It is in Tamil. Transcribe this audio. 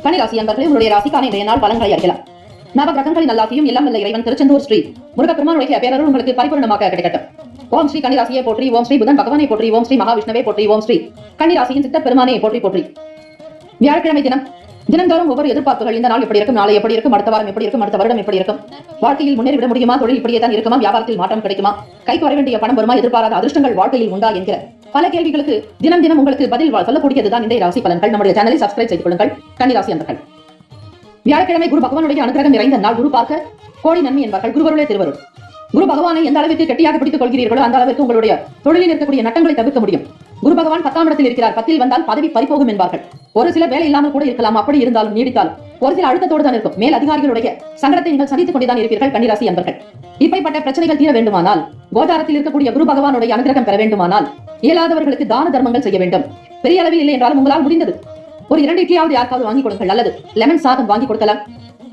கன்னிராசி அன்பர்களே, உங்களுடைய ராசிக்கான இன்றைய நாள் பலன்களை அறியலாம். நவ கிரகங்களின் நல்லாசியும் எல்லாம் வல்ல இறைவன் திருச்செந்தூர் ஸ்ரீ முருகப்பெருமானுடைய பேரருள் உங்களுக்கு பரிபூர்ணமாக கிடைக்கட்டும். ஓம் ஸ்ரீ கன்னிராசியை போற்றி, ஓம் ஸ்ரீ புதன் பகவானை போற்றி, ஓம் ஸ்ரீ மகாவிஷ்ணுவை போற்றி, ஓம் ஸ்ரீ கன்னிராசியின் சித்த பெருமானை போற்றி போற்றி. வியாழக்கிழமை தினந்தோறும் ஒவ்வொரு எதிர்பார்ப்புகள், இந்த நாள் எப்படி இருக்கும், நாளை எப்படி இருக்கும், அடுத்த வாரம் எப்படி இருக்கும், அடுத்த வருடம் எப்படி இருக்கும், வாழ்க்கையில் முன்னேறிவிட முடியுமா, தொழில் இப்படியே தான் இருக்குமா, வியாபாரத்தில் மாற்றம் கிடைக்குமா, கைக்கு வர வேண்டிய பணம் வருமா, எதிர்பாராத அதிர்ஷ்டங்கள் வாழ்க்கையில் உண்டா என்கிற பல கேள்விகளுக்கு தினம் தினம் உங்களுக்கு பதில் சொல்லக்கூடியதுதான் இந்த ராசி பலன்கள். நம்முடைய சேனலை சப்ஸ்கிரைப் செய்து கொள்ளுங்கள். கன்னிராசி அன்பர்கள், வியாழக்கிழமை குரு பகவானுடைய அனுகிரகம் நிறைந்த நாள். குரு பார்க்க கோடி நன்மை என்பார்கள். குருவருளே திருவருள். குரு பகவானை எந்த அளவிற்கு கெட்டியாக பிடித்துக் கொள்கிறீர்களோ அந்த அளவிற்கு உங்களுடைய தொழிலில் இருக்கக்கூடிய நட்டங்களை தவிர்க்க முடியும். குரு பகவான் 10ஆம் இடத்தில் இருக்கிறார். 10ல் வந்தால் பதவி பறிபோகும் என்பார்கள். ஒரு சில வேலை இல்லாமல் கூட இருக்கலாம். அப்படி இருந்தாலும் நீடித்தாலும் ஒரு சில அழுத்தத்தோடு தான் இருக்கும். மேல் அதிகாரிகளுடைய சங்கடத்தை நீங்கள் சந்தித்துக் கொண்டுதான் இருப்பீர்கள். கன்னிராசி அன்பர்கள், இப்படிப்பட்ட பிரச்சனைகள் தீர வேண்டுமானால், கோச்சாரத்தில் இருக்கக்கூடிய குரு பகவானுடைய அனுகிரகம் பெற வேண்டுமானால், இயலாதவர்களுக்கு தான தர்மங்கள் செய்ய வேண்டும். பெரிய அளவில் இல்லை என்றாலும் உங்களால் முடிந்தது ஒரு 2 இட்லியாவது யாருக்காவது வாங்கி கொடுங்கள். அல்லது லெமன் சாதம் வாங்கி கொடுக்கலாம்.